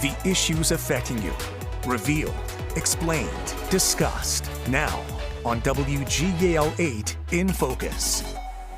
The issues affecting you. Revealed, explained, discussed. Now on WGAL 8 In Focus.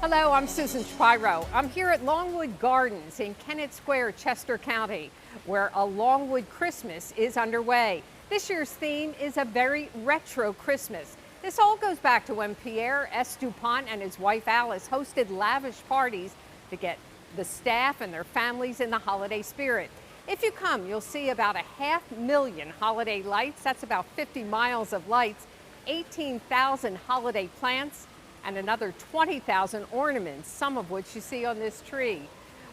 Hello, I'm Susan Shapiro. I'm here at Longwood Gardens in Kennett Square, Chester County, where a Longwood Christmas is underway. This year's theme is a very retro Christmas. This all goes back to when Pierre S. DuPont and his wife Alice hosted lavish parties to get the staff and their families in the holiday spirit. If you come, you'll see about 500,000 holiday lights. That's about 50 miles of lights, 18,000 holiday plants, and another 20,000 ornaments, some of which you see on this tree.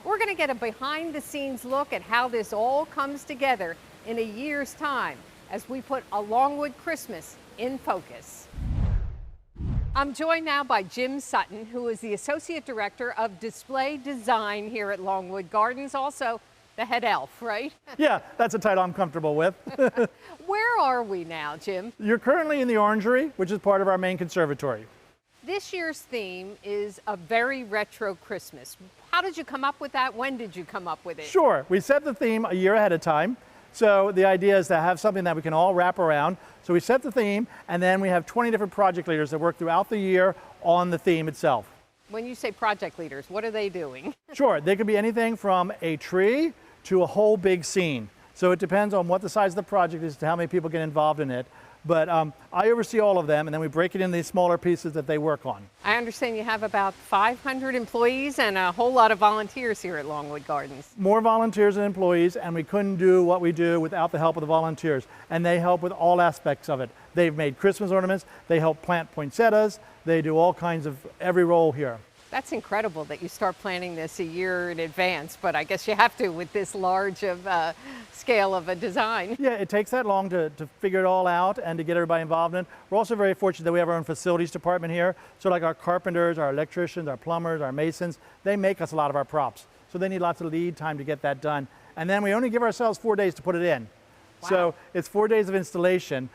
We're going to get a behind-the-scenes look at how this all comes together in a year's time as we put a Longwood Christmas in focus. I'm joined now by Jim Sutton, who is the Associate Director of Display Design here at Longwood Gardens, also the head elf, right? Yeah, that's a title I'm comfortable with. Where are we now, Jim? You're currently in the Orangery, which is part of our main conservatory. This year's theme is a very retro Christmas. How did you come up with that? When did you come up with it? Sure, we set the theme a year ahead of time. So the idea is to have something that we can all wrap around. So we set the theme, and then we have 20 different project leaders that work throughout the year on the theme itself. When you say project leaders, what are they doing? Sure, they could be anything from a tree to a whole big scene. So it depends on what the size of the project is to how many people get involved in it. But I oversee all of them, and then we break it into these smaller pieces that they work on. I understand you have about 500 employees and a whole lot of volunteers here at Longwood Gardens. More volunteers than employees, and we couldn't do what we do without the help of the volunteers. And they help with all aspects of it. They've made Christmas ornaments, they help plant poinsettias, they do all kinds of every role here. That's incredible that you start planning this a year in advance, but I guess you have to with this large of scale of a design. Yeah, it takes that long to figure it all out and to get everybody involved in it. We're also very fortunate that we have our own facilities department here. So like our carpenters, our electricians, our plumbers, our masons, they make us a lot of our props. So they need lots of lead time to get that done. And then we only give ourselves 4 days to put it in. Wow. So it's 4 days of installation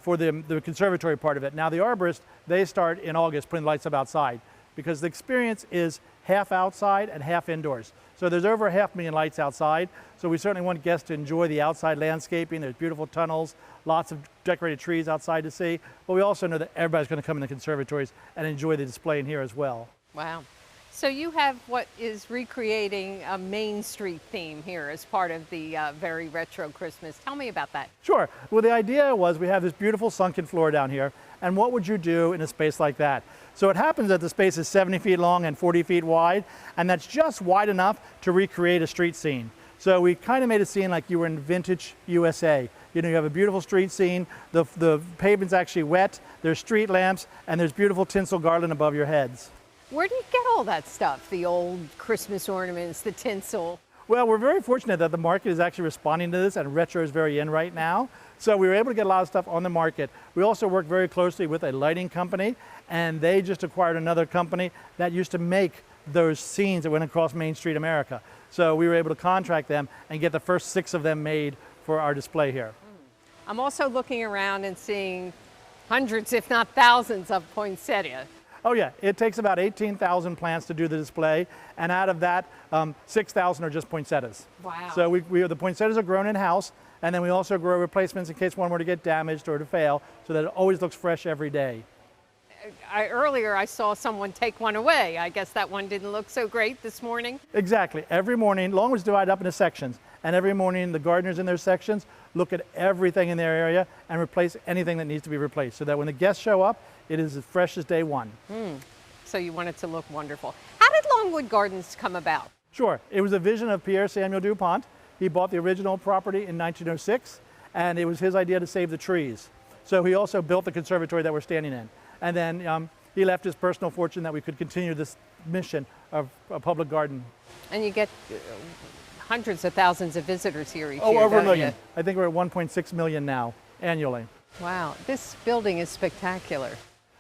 for the conservatory part of it. Now the arborists, they start in August putting lights up outside, because the experience is half outside and half indoors. So there's over 500,000 lights outside, so we certainly want guests to enjoy the outside landscaping. There's beautiful tunnels, lots of decorated trees outside to see, but we also know that everybody's going to come in the conservatories and enjoy the display in here as well. Wow. So you have what is recreating a Main Street theme here as part of the very retro Christmas. Tell me about that. Sure. Well, the idea was we have this beautiful sunken floor down here, and what would you do in a space like that? So it happens that the space is 70 feet long and 40 feet wide, and that's just wide enough to recreate a street scene. So we kind of made a scene like you were in vintage USA. You know, you have a beautiful street scene, the pavement's actually wet, there's street lamps, and there's beautiful tinsel garland above your heads. Where do you get all that stuff? The old Christmas ornaments, the tinsel? Well, we're very fortunate that the market is actually responding to this, and retro is very in right now. So we were able to get a lot of stuff on the market. We also work very closely with a lighting company, and they just acquired another company that used to make those scenes that went across Main Street America. So we were able to contract them and get the first 6 of them made for our display here. I'm also looking around and seeing hundreds, if not thousands, of poinsettia. Oh yeah, it takes about 18,000 plants to do the display, and out of that, 6,000 are just poinsettias. Wow. So the poinsettias are grown in-house, and then we also grow replacements in case one were to get damaged or to fail, so that it always looks fresh every day. Earlier I saw someone take one away. I guess that one didn't look so great this morning. Exactly. Every morning, Longwood's divided up into sections, and every morning the gardeners in their sections look at everything in their area and replace anything that needs to be replaced, so that when the guests show up, it is as fresh as day one. So you want it to look wonderful. How did Longwood Gardens come about? Sure. It was a vision of Pierre Samuel DuPont. He bought the original property in 1906, and it was his idea to save the trees. So he also built the conservatory that we're standing in. And then he left his personal fortune that we could continue this mission of a public garden. And you get hundreds of thousands of visitors here each year. Oh, over a don't million. you? I think we're at 1.6 million now annually. Wow, this building is spectacular.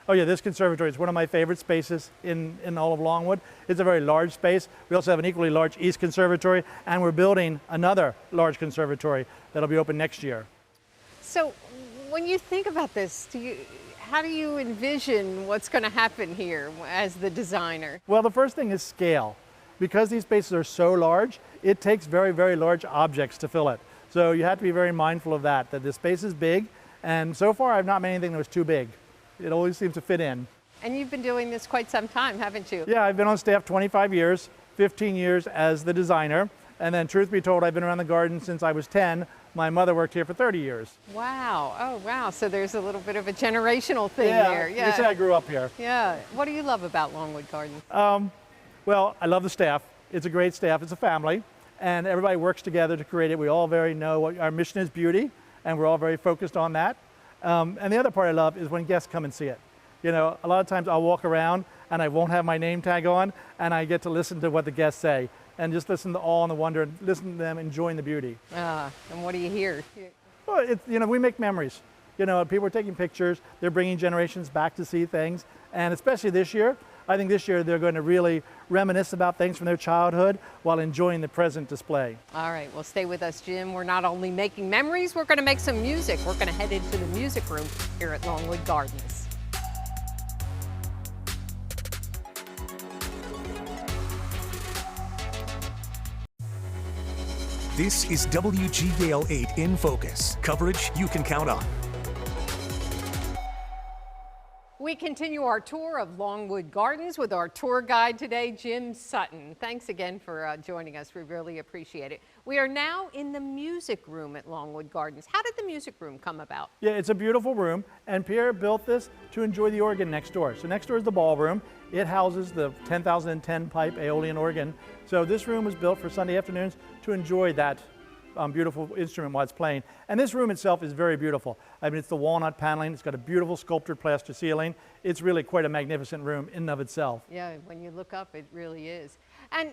Oh yeah, this conservatory is one of my favorite spaces in all of Longwood. It's a very large space. We also have an equally large East Conservatory, and we're building another large conservatory that'll be open next year. So when you think about this, how do you envision what's going to happen here as the designer? Well, the first thing is scale. Because these spaces are so large, it takes very, very large objects to fill it. So you have to be very mindful of that the space is big, and so far I've not made anything that was too big. It always seems to fit in. And you've been doing this quite some time, haven't you? Yeah, I've been on staff 25 years, 15 years as the designer, and then truth be told, I've been around the garden since I was 10. My mother worked here for 30 years. Wow. Oh, wow. So there's a little bit of a generational thing Yeah, there. you can say I grew up here. Yeah. What do you love about Longwood Gardens? Well, I love the staff. It's a great staff. It's a family, and everybody works together to create it. We all very know what our mission is: beauty, and we're all very focused on that. And the other part I love is when guests come and see it. You know, a lot of times I'll walk around and I won't have my name tag on, and I get to listen to what the guests say and just listen to awe and the wonder and listen to them enjoying the beauty. And what do you hear? Well, you know, we make memories. You know, people are taking pictures, they're bringing generations back to see things, and especially this year, I think this year they're going to really reminisce about things from their childhood while enjoying the present display. All right, well, stay with us, Jim. We're not only making memories, we're going to make some music. We're going to head into the music room here at Longwood Gardens. This is WGAL 8 in Focus, coverage you can count on. We continue our tour of Longwood Gardens with our tour guide today, Jim Sutton. Thanks again for joining us. We really appreciate it. We are now in the music room at Longwood Gardens. How did the music room come about? Yeah, it's a beautiful room, and Pierre built this to enjoy the organ next door. So next door is the ballroom. It houses the 10,010 pipe Aeolian organ. So this room was built for Sunday afternoons to enjoy that beautiful instrument while it's playing. And this room itself is very beautiful. I mean, it's the walnut paneling. It's got a beautiful sculptured plaster ceiling. It's really quite a magnificent room in and of itself. Yeah, when you look up, it really is. And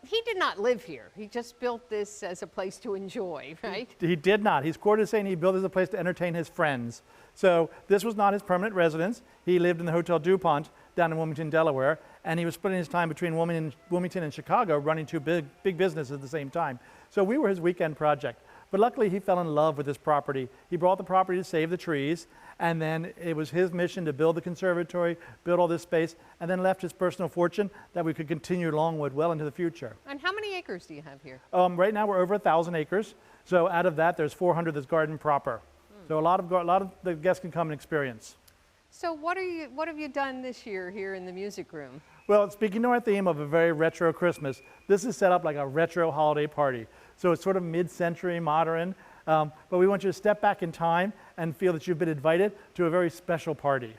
he did not live here. He just built this as a place to enjoy, right? He did not. He's quoted saying he built it as a place to entertain his friends. So this was not his permanent residence. He lived in the Hotel DuPont down in Wilmington, Delaware, and he was splitting his time between Wilmington and Chicago, running two big businesses at the same time. So we were his weekend project. But luckily, he fell in love with this property. He bought the property to save the trees, and then it was his mission to build the conservatory, build all this space, and then left his personal fortune that we could continue Longwood well into the future. And how many acres do you have here? Right now, we're over 1,000 acres. So out of that, there's 400 that's garden proper. So a lot of the guests can come and experience. So what have you done this year here in the music room? Well, speaking to our theme of a very retro Christmas, this is set up like a retro holiday party. So it's sort of mid-century modern, but we want you to step back in time and feel that you've been invited to a very special party.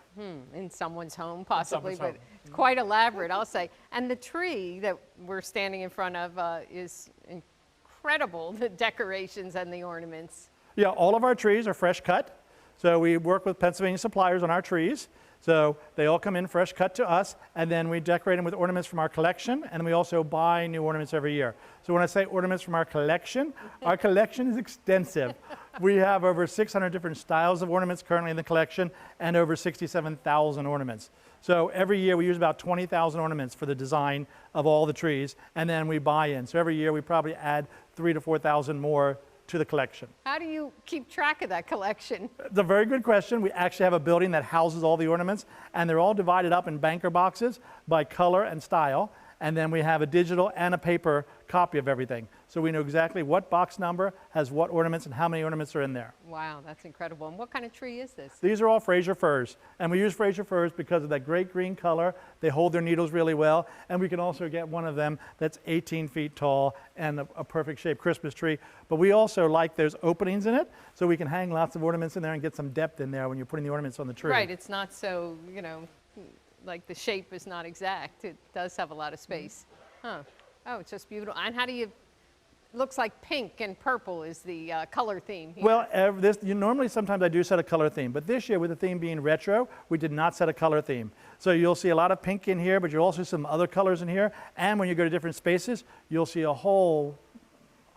In someone's home, possibly, someone's but it's quite elaborate, I'll say. And the tree that we're standing in front of is incredible, the decorations and the ornaments. Yeah, all of our trees are fresh cut. So we work with Pennsylvania suppliers on our trees. So they all come in fresh cut to us, and then we decorate them with ornaments from our collection, and we also buy new ornaments every year. So when I say ornaments from our collection is extensive. We have over 600 different styles of ornaments currently in the collection, and over 67,000 ornaments. So every year we use about 20,000 ornaments for the design of all the trees, and then we buy in. So every year we probably add 3,000 to 4,000 more to the collection. How do you keep track of that collection? It's a very good question. We actually have a building that houses all the ornaments, and they're all divided up in banker boxes by color and style. And then we have a digital and a paper copy of everything. So we know exactly what box number has what ornaments and how many ornaments are in there. Wow, that's incredible. And what kind of tree is this? These are all Fraser firs. And we use Fraser firs because of that great green color. They hold their needles really well. And we can also get one of them that's 18 feet tall and a perfect shaped Christmas tree. But we also like there's openings in it, so we can hang lots of ornaments in there and get some depth in there when you're putting the ornaments on the tree. Right, it's not so, like the shape is not exact. It does have a lot of space. Huh. Oh, it's just beautiful. And how do you, looks like pink and purple is the color theme here. Well, normally sometimes I do set a color theme, but this year with the theme being retro, we did not set a color theme. So you'll see a lot of pink in here, but you'll also see some other colors in here. And when you go to different spaces, you'll see a whole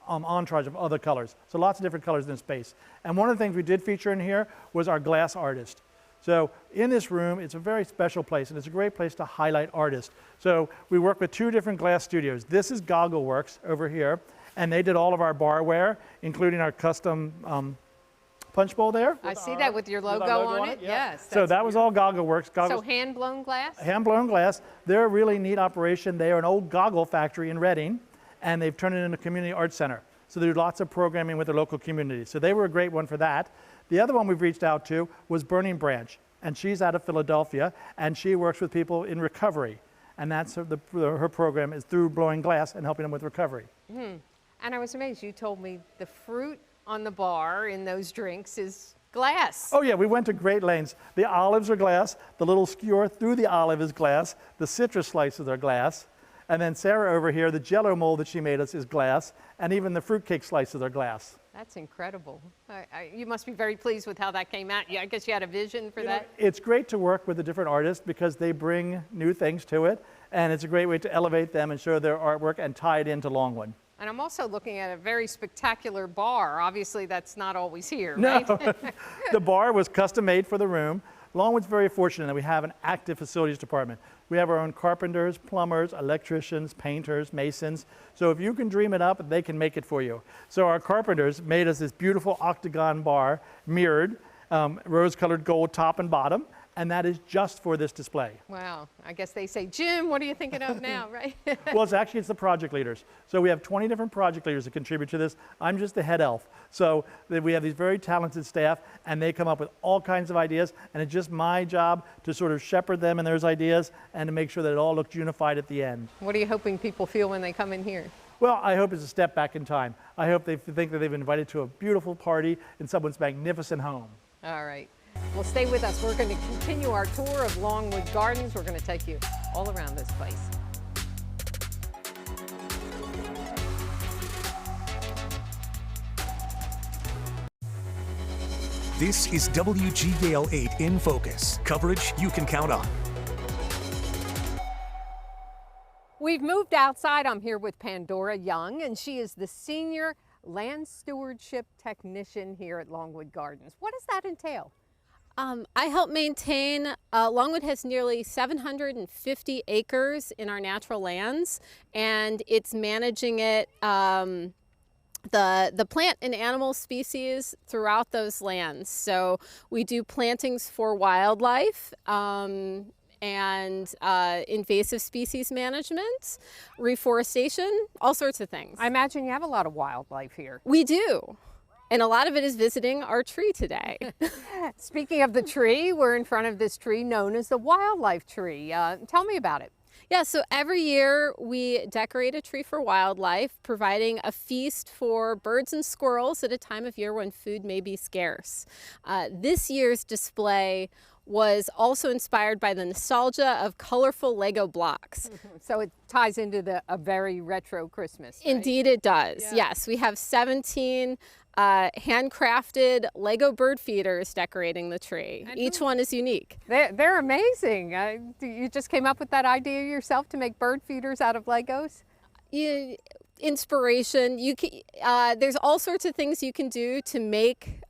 entourage of other colors. So lots of different colors in space. And one of the things we did feature in here was our glass artist. So in this room, it's a very special place, and it's a great place to highlight artists. So we work with two different glass studios. This is Goggleworks over here, and they did all of our barware, including our custom punch bowl there. I see that with your logo on it. Yeah. Yes. So that was all Goggleworks. So hand-blown glass? Hand-blown glass. They're a really neat operation. They are an old goggle factory in Reading, and they've turned it into a community art center. So they do lots of programming with the local community. So they were a great one for that. The other one we've reached out to was Burning Branch, and she's out of Philadelphia, and she works with people in recovery. And that's her program is through blowing glass and helping them with recovery. And I was amazed, you told me the fruit on the bar in those drinks is glass. Oh yeah, we went to great lengths. The olives are glass, the little skewer through the olive is glass, the citrus slices are glass, and then Sarah over here, the Jell-O mold that she made us is glass, and even the fruitcake slices are glass. That's incredible. You must be very pleased with how that came out. I guess you had a vision for that. It's great to work with the different artists because they bring new things to it, and it's a great way to elevate them and show their artwork and tie it into Longwood. And I'm also looking at a very spectacular bar. Obviously, that's not always here, right? No, the bar was custom made for the room. Longwood's very fortunate that we have an active facilities department. We have our own carpenters, plumbers, electricians, painters, masons. So if you can dream it up, they can make it for you. So our carpenters made us this beautiful octagon bar, mirrored, rose-colored gold top and bottom, and that is just for this display. Wow. I guess they say, Jim, what are you thinking of now, right? Well, it's the project leaders. So we have 20 different project leaders that contribute to this. I'm just the head elf. So we have these very talented staff, and they come up with all kinds of ideas, and it's just my job to sort of shepherd them and those ideas and to make sure that it all looks unified at the end. What are you hoping people feel when they come in here? Well, I hope it's a step back in time. I hope they think that they've been invited to a beautiful party in someone's magnificent home. All right. Well, stay with us. We're going to continue our tour of Longwood Gardens. We're going to take you all around this place. This is WGAL 8 in Focus. Coverage you can count on. We've moved outside. I'm here with Pandora Young, and she is the Senior Land Stewardship Technician here at Longwood Gardens. What does that entail? I help maintain, Longwood has nearly 750 acres in our natural lands, and it's managing it, the plant and animal species throughout those lands. So we do plantings for wildlife, and invasive species management, reforestation, all sorts of things. I imagine you have a lot of wildlife here. We do. And a lot of it is visiting our tree today. Speaking of the tree, we're in front of this tree known as the wildlife tree. Tell me about it. Yeah, so every year we decorate a tree for wildlife, providing a feast for birds and squirrels at a time of year when food may be scarce. This year's display was also inspired by the nostalgia of colorful Lego blocks. So it ties into a very retro Christmas, right? Indeed it does, yeah. Yes. We have 17 handcrafted Lego bird feeders decorating the tree. Each one is unique. They're amazing. You just came up with that idea yourself to make bird feeders out of Legos? Inspiration. There's all sorts of things you can do to make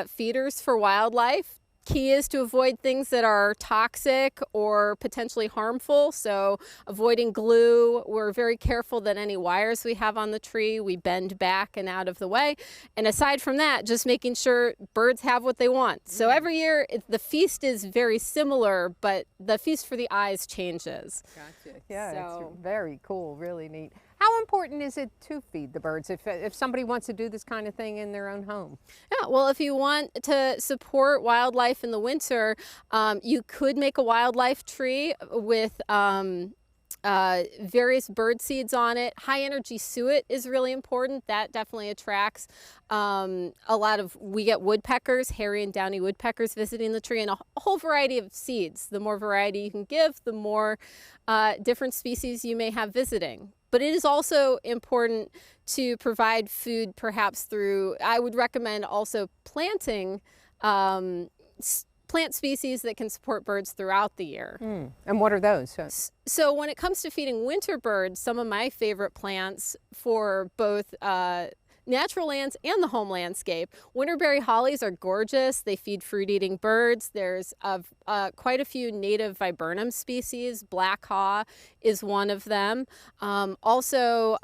feeders for wildlife. Key is to avoid things that are toxic or potentially harmful. So avoiding glue. We're very careful that any wires we have on the tree, we bend back and out of the way. And aside from that, just making sure birds have what they want. So every year the feast is very similar, but the feast for the eyes changes. Gotcha. Yeah, it's very cool, really neat. How important is it to feed the birds if somebody wants to do this kind of thing in their own home? Yeah, well, if you want to support wildlife in the winter, you could make a wildlife tree with various bird seeds on it. High energy suet is really important. That definitely attracts we get woodpeckers, hairy and downy woodpeckers visiting the tree, and a whole variety of seeds. The more variety you can give, the more different species you may have visiting. But it is also important to provide food perhaps through, I would recommend also planting plant species that can support birds throughout the year. And what are those? So when it comes to feeding winter birds, some of my favorite plants for both natural lands and the home landscape. Winterberry hollies are gorgeous. They feed fruit-eating birds. There's quite a few native viburnum species. Black haw is one of them. Also,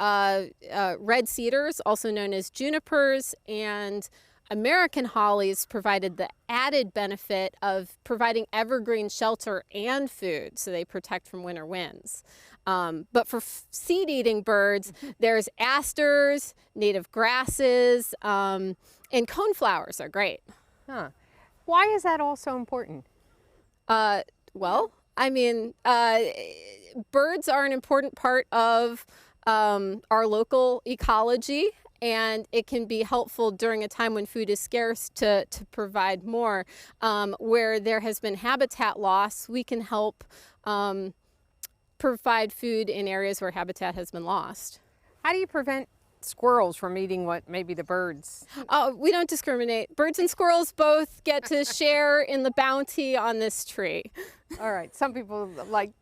red cedars, also known as junipers, and American hollies provided the added benefit of providing evergreen shelter and food, so they protect from winter winds. But for seed-eating birds, there's asters, native grasses, and coneflowers are great. Huh. Why is that all so important? Well, I mean, birds are an important part of our local ecology, and it can be helpful during a time when food is scarce to provide more. Where there has been habitat loss, we can help provide food in areas where habitat has been lost. How do you prevent squirrels from eating what maybe the birds? We don't discriminate. Birds and squirrels both get to share in the bounty on this tree. All right, some people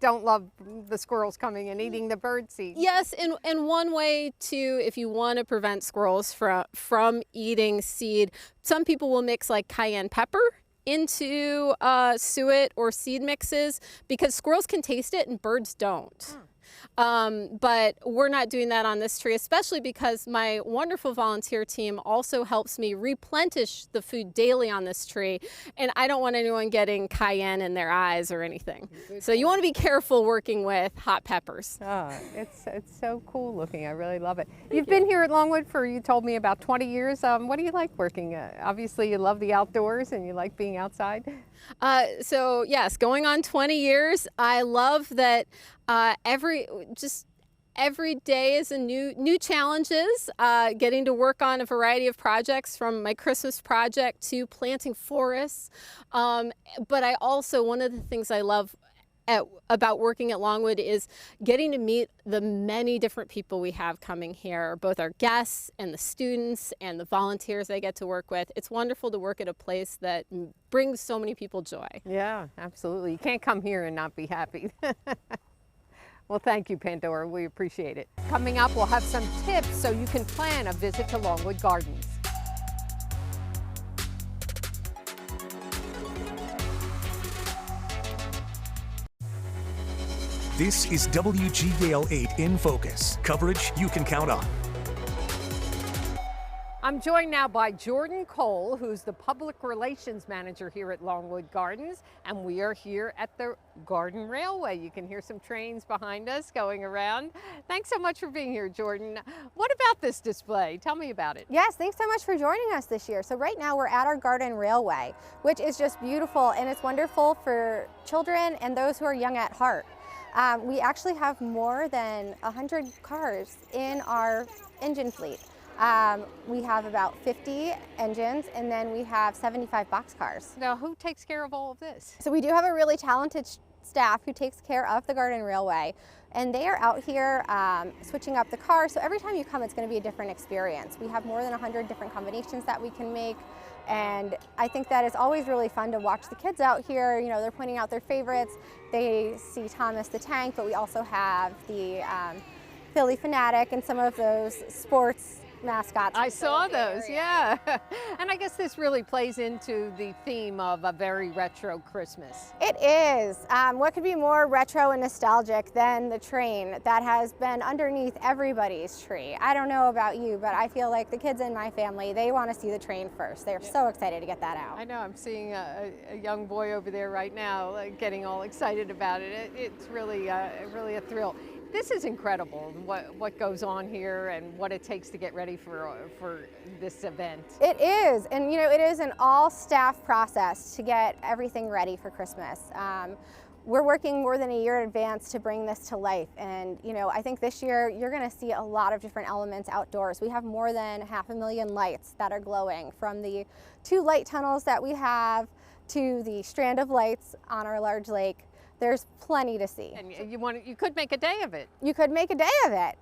don't love the squirrels coming and eating the bird seed. Yes, and one way to, if you want to prevent squirrels from eating seed, some people will mix like cayenne pepper into suet or seed mixes because squirrels can taste it and birds don't. But we're not doing that on this tree, especially because my wonderful volunteer team also helps me replenish the food daily on this tree, and I don't want anyone getting cayenne in their eyes or anything. So you want to be careful working with hot peppers. Oh, it's so cool looking. I really love it. You've been here at Longwood for, you told me, about 20 years. What do you like working? Obviously, you love the outdoors and you like being outside. So yes, going on 20 years. I love that every day is a new challenges. Getting to work on a variety of projects, from my Christmas project to planting forests. But I also, one of the things I love about working at Longwood is getting to meet the many different people we have coming here, both our guests and the students and the volunteers I get to work with. It's wonderful to work at a place that brings so many people joy. Yeah, absolutely. You can't come here and not be happy. Well, thank you, Pandora. We appreciate it. Coming up, we'll have some tips so you can plan a visit to Longwood Gardens. This is WGAL 8 in Focus, coverage you can count on. I'm joined now by Jordan Cole, who's the Public Relations Manager here at Longwood Gardens, and we are here at the Garden Railway. You can hear some trains behind us going around. Thanks so much for being here, Jordan. What about this display? Tell me about it. Yes, thanks so much for joining us this year. So right now we're at our Garden Railway, which is just beautiful, and it's wonderful for children and those who are young at heart. We actually have more than 100 cars in our engine fleet. We have about 50 engines, and then we have 75 boxcars. Now, who takes care of all of this? So we do have a really talented staff who takes care of the Garden Railway, and they are out here switching up the cars. So every time you come, it's going to be a different experience. We have more than 100 different combinations that we can make, and I think that it's always really fun to watch the kids out here. You know, they're pointing out their favorites. They see Thomas the Tank, but we also have the Philly Fanatic and some of those sports mascots. I saw those, yeah. And I guess this really plays into the theme of a very retro Christmas. It is. What could be more retro and nostalgic than the train that has been underneath everybody's tree? I don't know about you, but I feel like the kids in my family, they want to see the train first. They're so excited to get that out. I know, I'm seeing a young boy over there right now getting all excited about it. It's really a thrill. This is incredible, what goes on here and what it takes to get ready for this event. It is, and you know, it is an all-staff process to get everything ready for Christmas. We're working more than a year in advance to bring this to life, and you know, I think this year you're going to see a lot of different elements outdoors. We have more than 500,000 lights that are glowing, from the 2 light tunnels that we have to the strand of lights on our large lake. There's plenty to see. And you could make a day of it. You could make a day of it.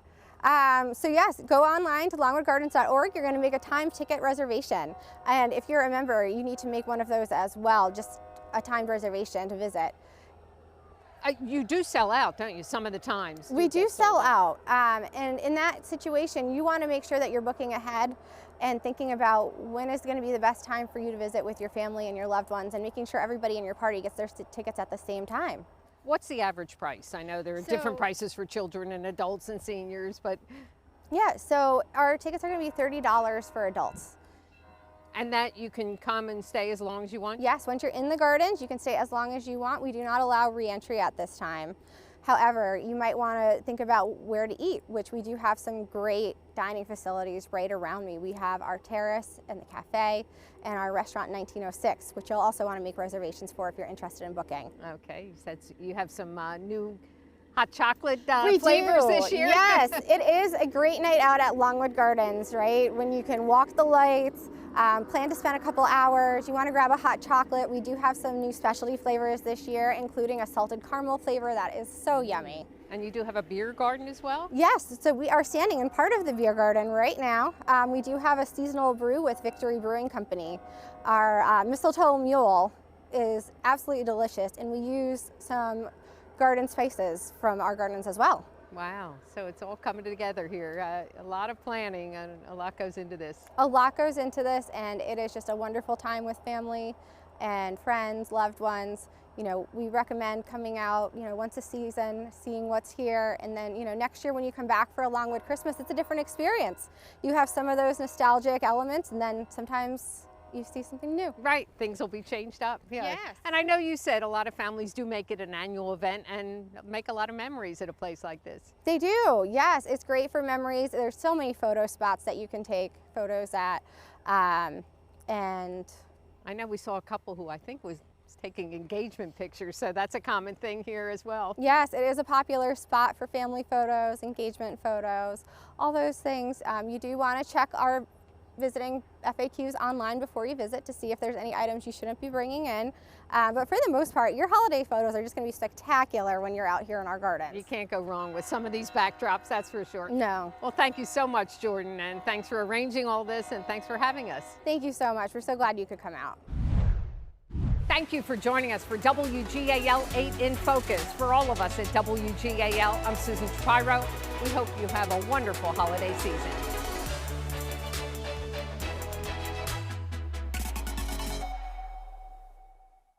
So yes, go online to longwoodgardens.org. You're going to make a time ticket reservation. And if you're a member, you need to make one of those as well, just a timed reservation to visit. You do sell out, don't you, some of the times? We do sell out. And in that situation, you want to make sure that you're booking ahead and thinking about when is going to be the best time for you to visit with your family and your loved ones, and making sure everybody in your party gets their tickets at the same time. What's the average price? I know there are different prices for children and adults and seniors, but... Yeah, so our tickets are going to be $30 for adults. And that you can come and stay as long as you want? Yes, once you're in the gardens, you can stay as long as you want. We do not allow re-entry at this time. However, you might want to think about where to eat, which we do have some great dining facilities right around me. We have our terrace and the cafe and our restaurant 1906, which you'll also want to make reservations for if you're interested in booking. Okay, you said you have some new hot chocolate We flavors do. this year. Yes, it is a great night out at Longwood Gardens, right? When you can walk the lights, plan to spend a couple hours, you want to grab a hot chocolate. We do have some new specialty flavors this year, including a salted caramel flavor that is so yummy. And you do have a beer garden as well? Yes, so we are standing in part of the beer garden right now. We do have a seasonal brew with Victory Brewing Company. Our mistletoe mule is absolutely delicious, and we use some garden spices from our gardens as well. Wow, so it's all coming together here. A lot of planning and a lot goes into this. A lot goes into this, and it is just a wonderful time with family and friends, loved ones. You know, we recommend coming out, you know, once a season, seeing what's here, and then, you know, next year when you come back for a Longwood Christmas, it's a different experience. You have some of those nostalgic elements, and then sometimes you see something new. Right, things will be changed up. Yeah. Yes. And I know you said a lot of families do make it an annual event and make a lot of memories at a place like this. They do, yes. It's great for memories. There's so many photo spots that you can take photos at. And I know we saw a couple who I think was taking engagement pictures, so that's a common thing here as well. yes, it is a popular spot for family photos, engagement photos, all those things. You do want to check our visiting FAQs online before you visit to see if there's any items you shouldn't be bringing in. But for the most part, your holiday photos are just going to be spectacular when you're out here in our gardens. You can't go wrong with some of these backdrops, that's for sure. No. Well, thank you so much, Jordan, and thanks for arranging all this, and thanks for having us. Thank you so much. We're so glad you could come out. Thank you for joining us for WGAL 8 in Focus. For all of us at WGAL, I'm Susan Shapiro. We hope you have a wonderful holiday season.